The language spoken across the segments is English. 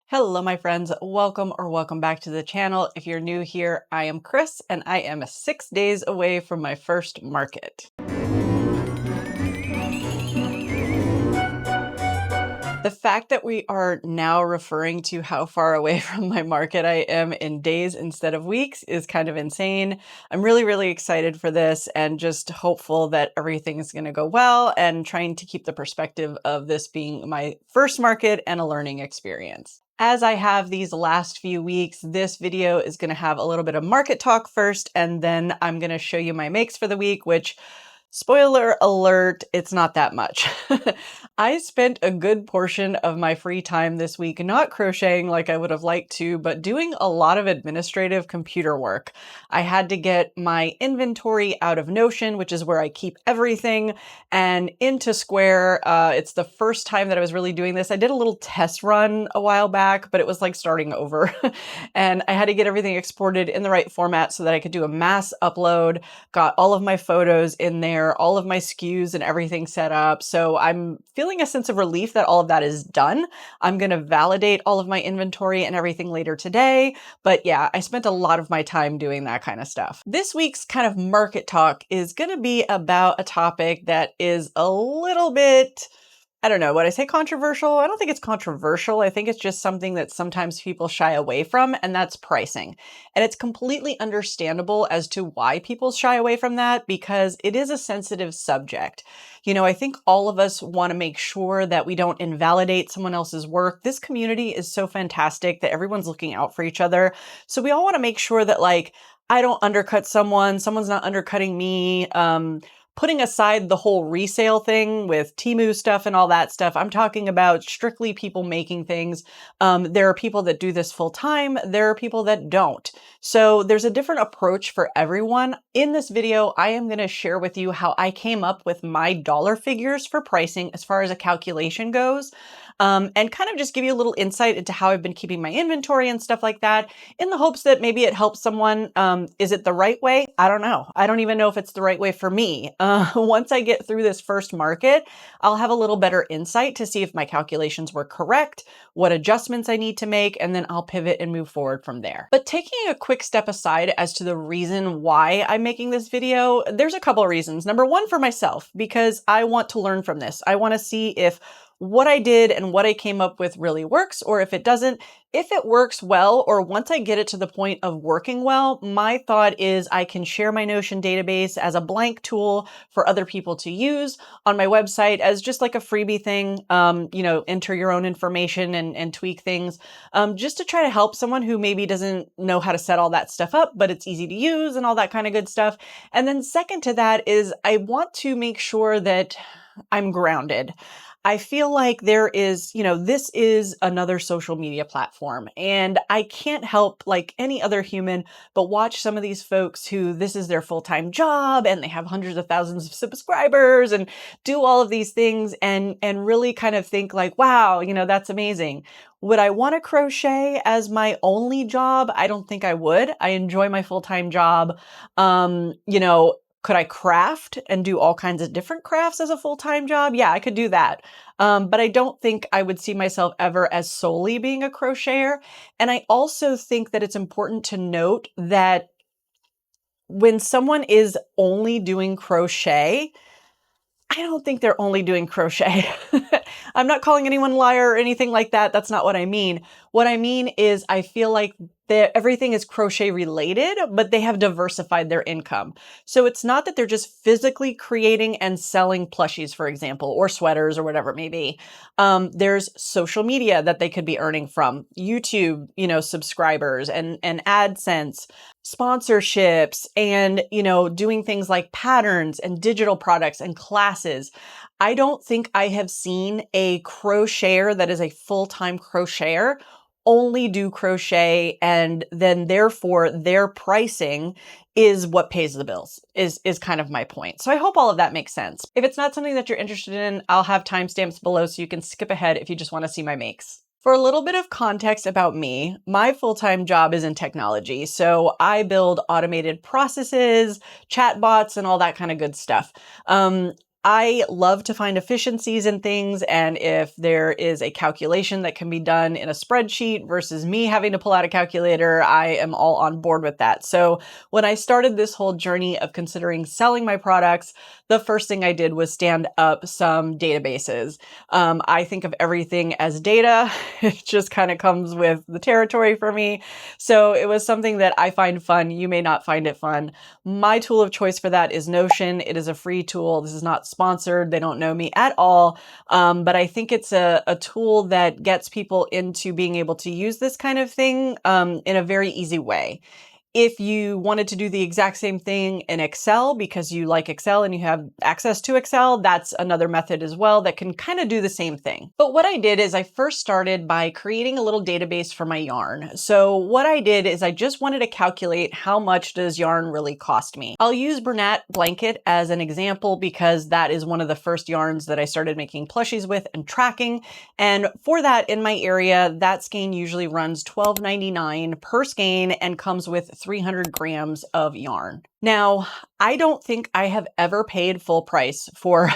Hello, my friends. Welcome back to the channel. If you're new here, I am Chris, and I am 6 days away from my first market. The fact that we are now referring to how far away from my market I am in days instead of weeks is kind of insane. I'm really excited for this and just hopeful that everything is going to go well and trying to keep the perspective of this being my first market and a learning experience. As I have these last few weeks, this video is going to have a little bit of market talk first, and then I'm going to show you my makes for the week, which, spoiler alert, it's not that much. I spent a good portion of my free time this week not crocheting like I would have liked to, but doing a lot of administrative computer work. I had to get my inventory out of Notion, which is where I keep everything, and into Square. It's the first time that I was really doing this. I did a little test run a while back, but it was like starting over. And I had to get everything exported in the right format so that I could do a mass upload, got all of my photos in there, all of my SKUs and everything set up. So I'm feeling a sense of relief that all of that is done. I'm going to validate all of my inventory and everything later today. But yeah, I spent a lot of my time doing that kind of stuff. This week's kind of market talk is going to be about a topic that is a little bit, I don't know, would I say controversial? I don't think it's controversial. I think it's just something that sometimes people shy away from, and that's pricing. And it's completely understandable as to why people shy away from that, because it is a sensitive subject. You know, I think all of us want to make sure that we don't invalidate someone else's work. This community is so fantastic that everyone's looking out for each other. So we all want to make sure that, like, I don't undercut someone's not undercutting me. Putting aside the whole resale thing with Temu stuff and all that stuff, I'm talking about strictly people making things. There are people that do this full time. There are people that don't. So there's a different approach for everyone. In this video, I am going to share with you how I came up with my dollar figures for pricing as far as a calculation goes. And kind of just give you a little insight into how I've been keeping my inventory and stuff like that, in the hopes that maybe it helps someone. Is it the right way? I don't know. I don't even know if it's the right way for me. Once I get through this first market, I'll have a little better insight to see if my calculations were correct, what adjustments I need to make, and then I'll pivot and move forward from there. But taking a quick step aside as to the reason why I'm making this video, there's a couple of reasons. Number one, for myself, because I want to learn from this. I want to see if what I did and what I came up with really works, or if it doesn't. If it works well, or once I get it to the point of working well, my thought is I can share my Notion database as a blank tool for other people to use on my website as just like a freebie thing. You know, enter your own information and tweak things, just to try to help someone who maybe doesn't know how to set all that stuff up, but it's easy to use and all that kind of good stuff. And then second to that is I want to make sure that I'm grounded. I feel like there is, you know, this is another social media platform, and I can't help, like any other human, but watch some of these folks who this is their full-time job and they have hundreds of thousands of subscribers and do all of these things and really kind of think like, wow, you know, that's amazing. Would I want to crochet as my only job? I don't think I would. I enjoy my full-time job. You know, could I craft and do all kinds of different crafts as a full-time job? Yeah, I could do that. But I don't think I would see myself ever as solely being a crocheter. And I also think that it's important to note that when someone is only doing crochet, I don't think they're only doing crochet. I'm not calling anyone a liar or anything like that. That's not what I mean. What I mean is I feel like everything is crochet related, but they have diversified their income. So it's not that they're just physically creating and selling plushies, for example, or sweaters or whatever it may be. There's social media that they could be earning from, YouTube, you know, subscribers and AdSense, sponsorships, and, you know, doing things like patterns and digital products and classes. I don't think I have seen a crocheter that is a full-time crocheter only do crochet, and then therefore their pricing is what pays the bills, is kind of my point. So I hope all of that makes sense. If it's not something that you're interested in, I'll have timestamps below so you can skip ahead if you just want to see my makes. For a little bit of context about me, my full-time job is in technology. So I build automated processes, chatbots, and all that kind of good stuff. I love to find efficiencies in things, and if there is a calculation that can be done in a spreadsheet versus me having to pull out a calculator, I am all on board with that. So when I started this whole journey of considering selling my products, the first thing I did was stand up some databases. I think of everything as data. It just kind of comes with the territory for me. So it was something that I find fun. You may not find it fun. My tool of choice for that is Notion. It is a free tool. This is not sponsored. They don't know me at all. But I think it's a tool that gets people into being able to use this kind of thing in a very easy way. If you wanted to do the exact same thing in Excel because you like Excel and you have access to Excel, that's another method as well that can kind of do the same thing. But what I did is I first started by creating a little database for my yarn. So what I did is I just wanted to calculate how much does yarn really cost me. I'll use Bernat Blanket as an example because that is one of the first yarns that I started making plushies with and tracking. And for that in my area, that skein usually runs $12.99 per skein and comes with 300 grams of yarn. Now, I don't think I have ever paid full price for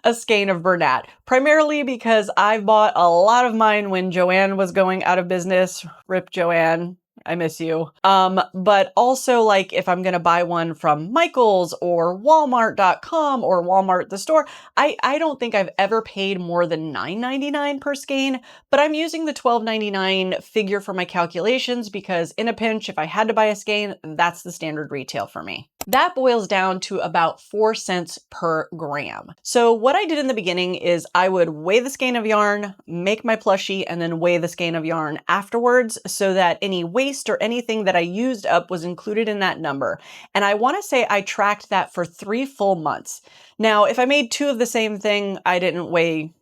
a skein of Bernat, primarily because I bought a lot of mine when Joanne was going out of business. Rip Joanne. I miss you. But also like if I'm going to buy one from Michael's or Walmart.com or Walmart the store, I don't think I've ever paid more than $9.99 per skein, but I'm using the $12.99 figure for my calculations because in a pinch, if I had to buy a skein, that's the standard retail for me. That boils down to about 4 cents per gram. So what I did in the beginning is I would weigh the skein of yarn, make my plushie, and then weigh the skein of yarn afterwards so that any waste or anything that I used up was included in that number. And I want to say I tracked that for 3 full months. Now, if I made 2 of the same thing, I didn't weigh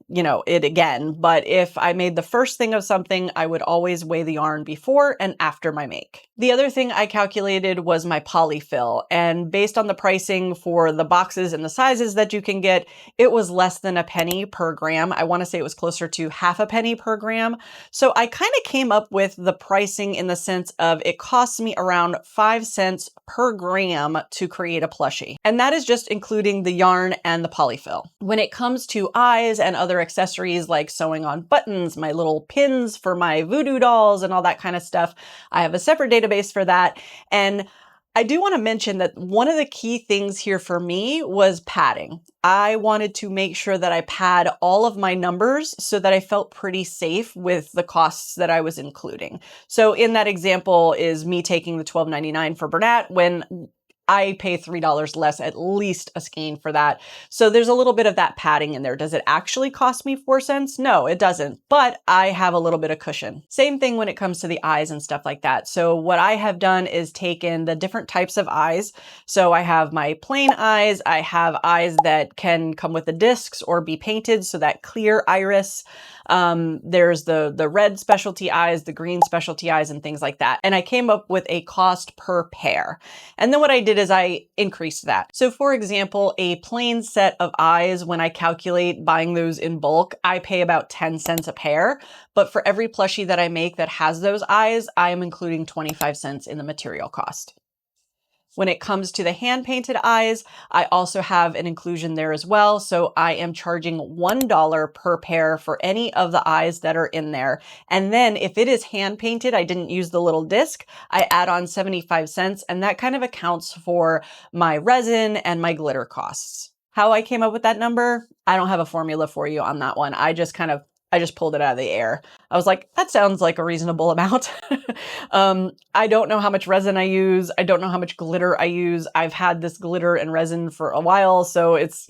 it again. But if I made the first thing of something, I would always weigh the yarn before and after my make. The other thing I calculated was my polyfill. And based on the pricing for the boxes and the sizes that you can get, it was less than a penny per gram. I want to say it was closer to half a penny per gram. So I kind of came up with the pricing in the sense of it costs me around 5 cents per gram to create a plushie. And that is just including the yarn and the polyfill. When it comes to eyes and other accessories like sewing on buttons, my little pins for my voodoo dolls and all that kind of stuff, I have a separate database for that. And I do want to mention that one of the key things here for me was padding. I wanted to make sure that I pad all of my numbers so that I felt pretty safe with the costs that I was including. So in that example is me taking the $12.99 for Bernat when I pay $3 less at least a skein for that. So there's a little bit of that padding in there. Does it actually cost me 4 cents? No, it doesn't, but I have a little bit of cushion. Same thing when it comes to the eyes and stuff like that. So what I have done is taken the different types of eyes. So I have my plain eyes. I have eyes that can come with the discs or be painted. So that clear iris. There's the red specialty eyes, the green specialty eyes, and things like that. And I came up with a cost per pair. And then what I did is I increased that. So for example, a plain set of eyes, when I calculate buying those in bulk, I pay about 10 cents a pair. But for every plushie that I make that has those eyes, I am including 25 cents in the material cost. When it comes to the hand-painted eyes, I also have an inclusion there as well. So I am charging $1 per pair for any of the eyes that are in there. And then if it is hand-painted, I didn't use the little disc, I add on 75 cents, and that kind of accounts for my resin and my glitter costs. How I came up with that number, I don't have a formula for you on that one. I just pulled it out of the air. I was like, that sounds like a reasonable amount. I don't know how much resin I use. I don't know how much glitter I use. I've had this glitter and resin for a while, so it's,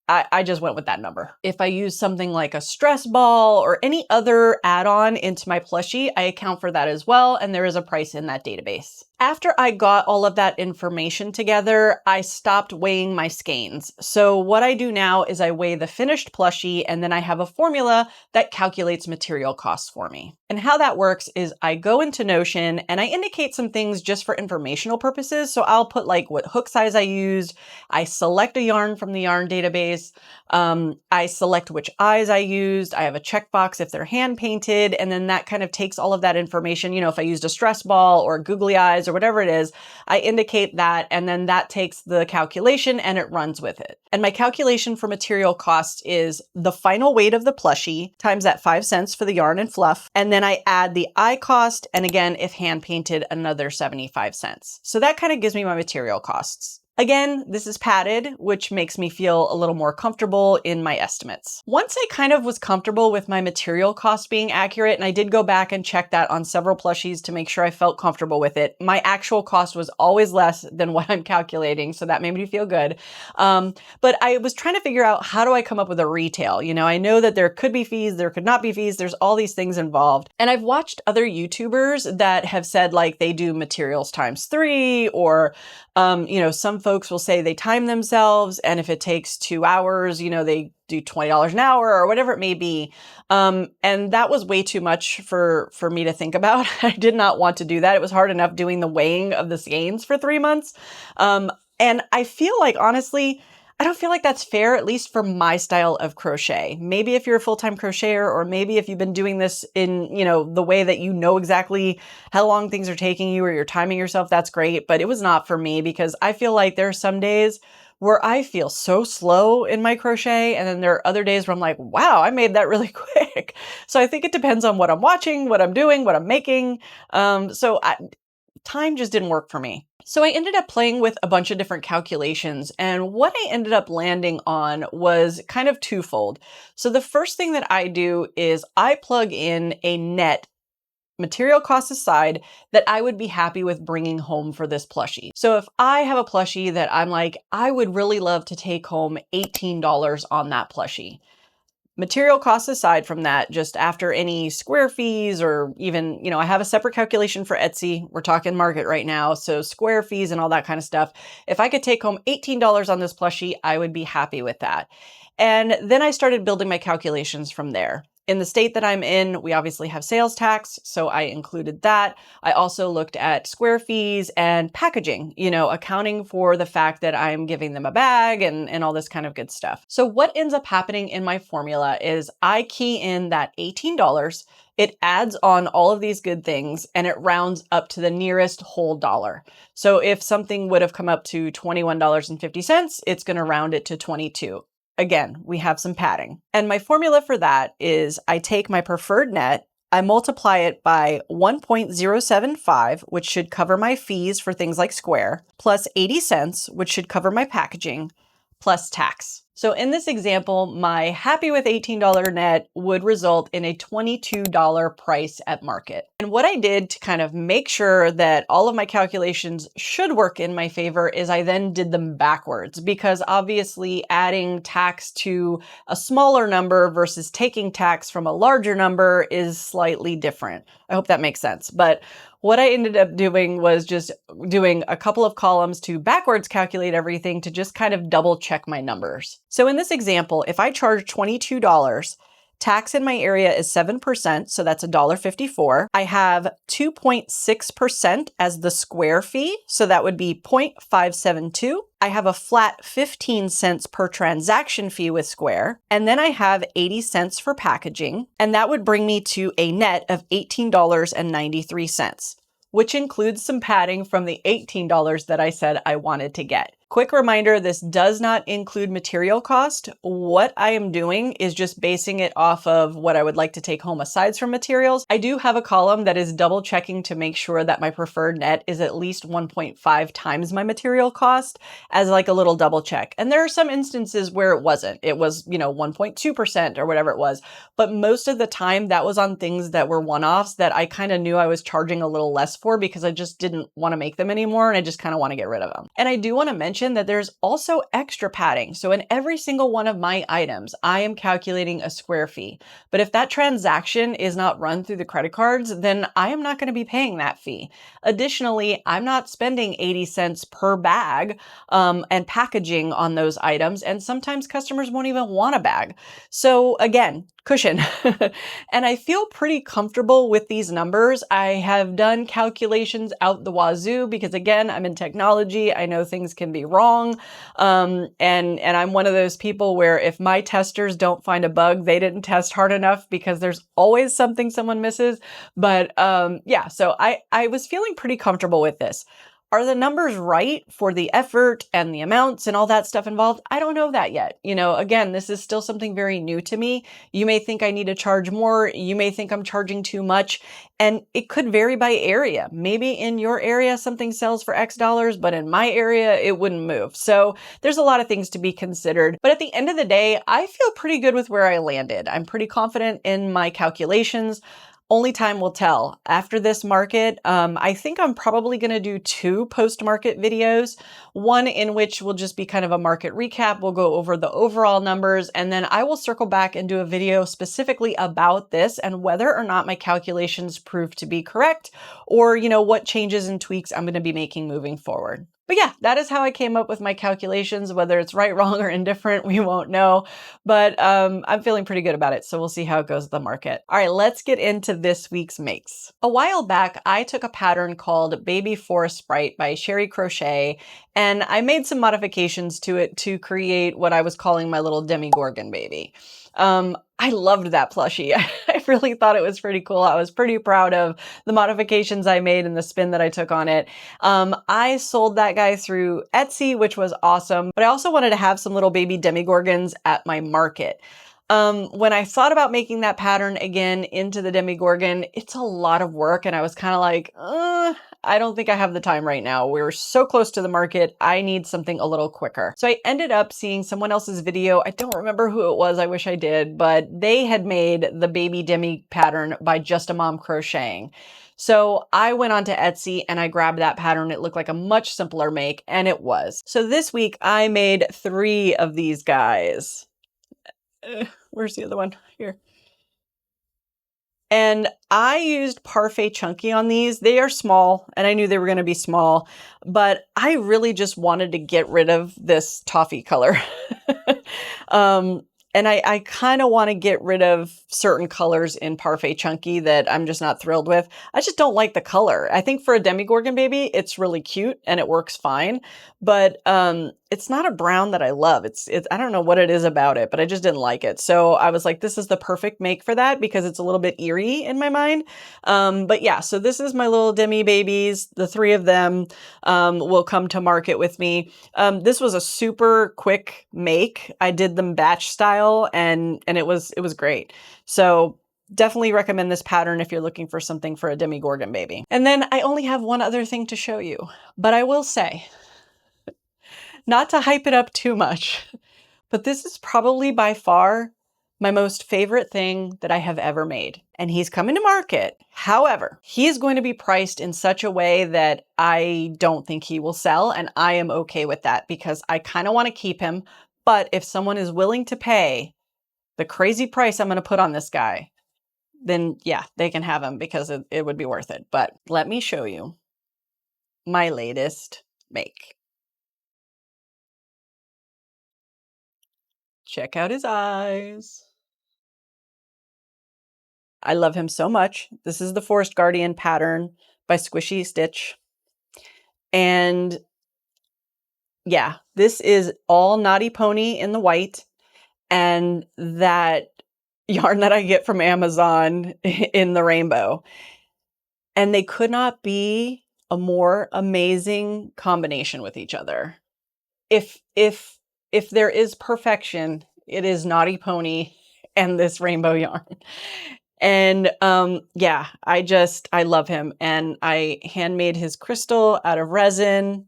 I just went with that number. If I use something like a stress ball or any other add-on into my plushie, I account for that as well, and there is a price in that database. After I got all of that information together, I stopped weighing my skeins. So what I do now is I weigh the finished plushie, and then I have a formula that calculates material costs for me. And how that works is I go into Notion and I indicate some things just for informational purposes. So I'll put like what hook size I used. I select a yarn from the yarn database. I select which eyes I used. I have a checkbox if they're hand painted. And then that kind of takes all of that information. If I used a stress ball or googly eyes size or whatever it is, I indicate that, and then that takes the calculation and it runs with it. And my calculation for material cost is the final weight of the plushie times that 5 cents for the yarn and fluff. And then I add the eye cost. And again, if hand painted, another 75 cents. So that kind of gives me my material costs. Again, this is padded, which makes me feel a little more comfortable in my estimates. Once I kind of was comfortable with my material cost being accurate, and I did go back and check that on several plushies to make sure I felt comfortable with it, my actual cost was always less than what I'm calculating, so that made me feel good. But I was trying to figure out, how do I come up with a retail? You know, I know that there could be fees, there could not be fees, there's all these things involved. And I've watched other YouTubers that have said like they do materials times 3, or you know, some folks will say they time themselves, and if it takes 2 hours, you know, they do $20 an hour or whatever it may be. And that was way too much for me to think about. I did not want to do that. It was hard enough doing the weighing of the skeins for 3 months. And I feel like, honestly, I don't feel like that's fair, at least for my style of crochet. Maybe if you're a full-time crocheter, or maybe if you've been doing this in, you know, the way that you know exactly how long things are taking you, or you're timing yourself, that's great. But it was not for me, because I feel like there are some days where I feel so slow in my crochet. And then there are other days where I'm like, wow, I made that really quick. So I think it depends on what I'm watching, what I'm doing, what I'm making. Time just didn't work for me. So I ended up playing with a bunch of different calculations, and what I ended up landing on was kind of twofold. So the first thing that I do is I plug in a net, material costs aside, that I would be happy with bringing home for this plushie. So if I have a plushie that I'm like, I would really love to take home $18 on that plushie. Material costs aside from that, just after any square fees, or even, you know, I have a separate calculation for Etsy. We're talking market right now. So square fees and all that kind of stuff. If I could take home $18 on this plushie, I would be happy with that. And then I started building my calculations from there. In the state that I'm in, we obviously have sales tax, so I included that. I also looked at square fees and packaging, you know, accounting for the fact that I'm giving them a bag and all this kind of good stuff. So what ends up happening in my formula is I key in that $18, it adds on all of these good things, and it rounds up to the nearest whole dollar. So if something would have come up to $21.50, it's going to round it to 22. Again, we have some padding. And my formula for that is I take my preferred net, I multiply it by 1.075, which should cover my fees for things like square, plus 80 cents, which should cover my packaging, plus tax. So in this example, my happy with $18 net would result in a $22 price at market. And what I did to kind of make sure that all of my calculations should work in my favor is I then did them backwards, because obviously adding tax to a smaller number versus taking tax from a larger number is slightly different. I hope that makes sense. But what I ended up doing was just doing a couple of columns to backwards calculate everything to just kind of double check my numbers. So in this example, if I charge $22, tax in my area is 7%, so that's $1.54. I have 2.6% as the square fee, so that would be 0.572. I have a flat 15 cents per transaction fee with Square, and then I have 80 cents for packaging, and that would bring me to a net of $18.93, which includes some padding from the $18 that I said I wanted to get. Quick reminder, this does not include material cost. What I am doing is just basing it off of what I would like to take home aside from materials. I do have a column that is double checking to make sure that my preferred net is at least 1.5 times my material cost as like a little double check. And there are some instances where it wasn't. It was, 1.2% or whatever it was. But most of the time that was on things that were one-offs that I kind of knew I was charging a little less for because I just didn't want to make them anymore and I just kind of want to get rid of them. And I do want to mention that there's also extra padding. So in every single one of my items, I am calculating a square fee. But if that transaction is not run through the credit cards, then I am not going to be paying that fee. Additionally, I'm not spending 80 cents per bag and packaging on those items. And sometimes customers won't even want a bag. So again, cushion. And I feel pretty comfortable with these numbers. I have done calculations out the wazoo because again, I'm in technology. I know things can be wrong. And I'm one of those people where if my testers don't find a bug, they didn't test hard enough because there's always something someone misses. But yeah, so I was feeling pretty comfortable with this. Are the numbers right for the effort and the amounts and all that stuff involved? I don't know that yet. You know, again, this is still something very new to me. You may think I need to charge more. You may think I'm charging too much. And it could vary by area. Maybe in your area, something sells for X dollars, but in my area, it wouldn't move. So there's a lot of things to be considered. But at the end of the day, I feel pretty good with where I landed. I'm pretty confident in my calculations. Only time will tell. After this market, I think I'm probably going to do 2 post-market videos. One in which will just be kind of a market recap. We'll go over the overall numbers, and then I will circle back and do a video specifically about this and whether or not my calculations prove to be correct, or, you know, what changes and tweaks I'm going to be making moving forward. But yeah, that is how I came up with my calculations. Whether it's right, wrong, or indifferent, we won't know. But I'm feeling pretty good about it. So we'll see how it goes with the market. All right, let's get into this week's makes. A while back, I took a pattern called Baby Forest Sprite by Sherry Crochet, and I made some modifications to it to create what I was calling my little Demigorgon baby. I loved that plushie. I really thought it was pretty cool. I was pretty proud of the modifications I made and the spin that I took on it. I sold that guy through Etsy, which was awesome, but I also wanted to have some little baby Demigorgons at my market. When I thought about making that pattern again into the Demigorgon, it's a lot of work. And I was kind of like, I don't think I have the time right now. We're so close to the market. I need something a little quicker. So I ended up seeing someone else's video. I don't remember who it was. I wish I did, but they had made the baby Demi pattern by Just a Mom Crocheting. So I went onto Etsy and I grabbed that pattern. It looked like a much simpler make, and it was. So this week I made 3 of these guys. Where's the other one? Here. And I used Parfait Chunky on these. They are small, and I knew they were going to be small, but I really just wanted to get rid of this toffee color. And I kind of want to get rid of certain colors in Parfait Chunky that I'm just not thrilled with. I just don't like the color. I think for a Demigorgon baby, it's really cute and it works fine, but it's not a brown that I love. It's I don't know what it is about it, but I just didn't like it. So I was like, this is the perfect make for that because it's a little bit eerie in my mind. But yeah, so this is my little Demi babies. The 3 of them will come to market with me. This was a super quick make. I did them batch style and it was great. So definitely recommend this pattern if you're looking for something for a Demigorgon baby. And then I only have one other thing to show you, but I will say, not to hype it up too much, but this is probably by far my most favorite thing that I have ever made. And he's coming to market. However, he is going to be priced in such a way that I don't think he will sell. And I am okay with that because I kind of want to keep him. But if someone is willing to pay the crazy price I'm going to put on this guy, then yeah, they can have him because it would be worth it. But let me show you my latest make. Check out his eyes. I love him so much. This is the Forest Guardian pattern by Squishy Stitch. And yeah, this is all Naughty Pony in the white and that yarn that I get from Amazon in the rainbow. And they could not be a more amazing combination with each other. If there is perfection, it is Naughty Pony and this rainbow yarn. And yeah, I love him. And I handmade his crystal out of resin.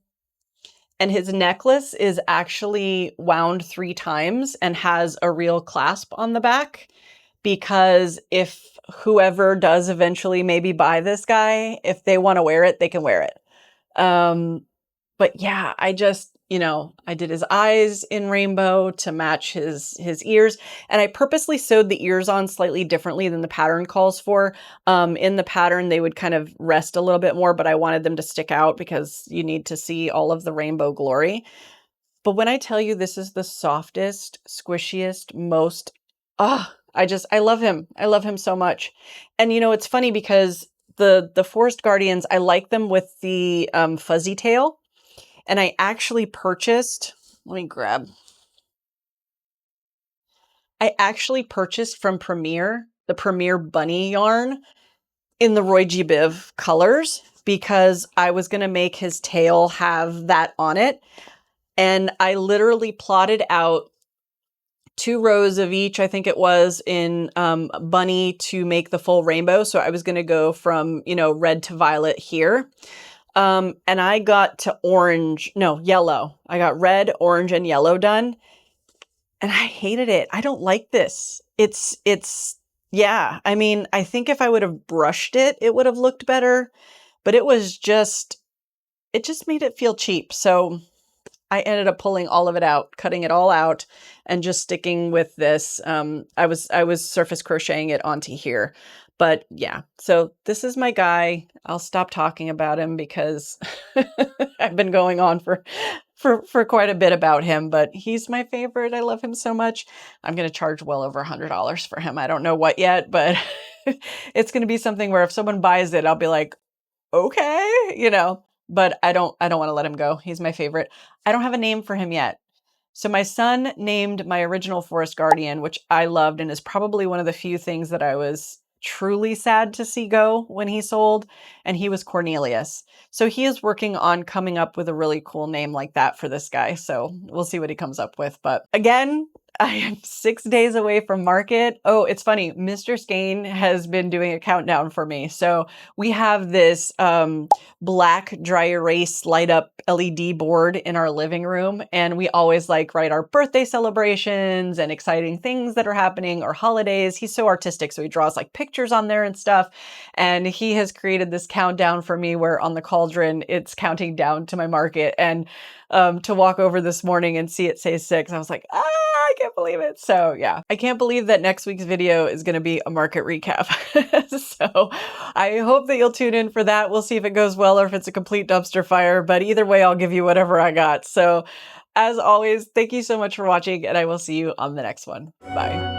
And his necklace is actually wound 3 times and has a real clasp on the back. Because if whoever does eventually maybe buy this guy, if they want to wear it, they can wear it. But yeah, I just, you know, I did his eyes in rainbow to match his ears. And I purposely sewed the ears on slightly differently than the pattern calls for. In the pattern, they would kind of rest a little bit more, but I wanted them to stick out because you need to see all of the rainbow glory. But when I tell you this is the softest, squishiest, most, I love him. I love him so much. And you know, it's funny because the Forest Guardians, I like them with the fuzzy tail. And I actually purchased, let me grab. I actually purchased from Premier, the Premier bunny yarn in the Roy G. Biv colors because I was going to make his tail have that on it. And I literally plotted out 2 rows of each, I think it was, in bunny to make the full rainbow. So I was going to go from, you know, red to violet here. And I got to yellow. I got red, orange, and yellow done. And I hated it. I don't like this. Yeah. I mean, I think if I would have brushed it, it would have looked better, but it just made it feel cheap. So I ended up pulling all of it out, cutting it all out, and just sticking with this. I was surface crocheting it onto here. But yeah, so this is my guy. I'll stop talking about him because I've been going on for quite a bit about him, but he's my favorite. I love him so much. I'm going to charge well over $100 for him. I don't know what yet, but it's going to be something where if someone buys it, I'll be like, okay, you know, but I don't want to let him go. He's my favorite. I don't have a name for him yet. So my son named my original Forest Guardian, which I loved and is probably one of the few things that I was truly sad to see go when he sold, and he was Cornelius. So he is working on coming up with a really cool name like that for this guy. So we'll see what he comes up with. But again, I am 6 days away from market. Oh, it's funny. Mr. Skane has been doing a countdown for me. So we have this black dry erase light up LED board in our living room. And we always like write our birthday celebrations and exciting things that are happening or holidays. He's so artistic. So he draws like pictures on there and stuff. And he has created this countdown for me where on the cauldron, it's counting down to my market. And to walk over this morning and see it say 6, I was like, I can't believe it. So yeah, I can't believe that next week's video is going to be a market recap. So I hope that you'll tune in for that. We'll see if it goes well or if it's a complete dumpster fire, but either way, I'll give you whatever I got. So as always, thank you so much for watching, and I will see you on the next one. Bye.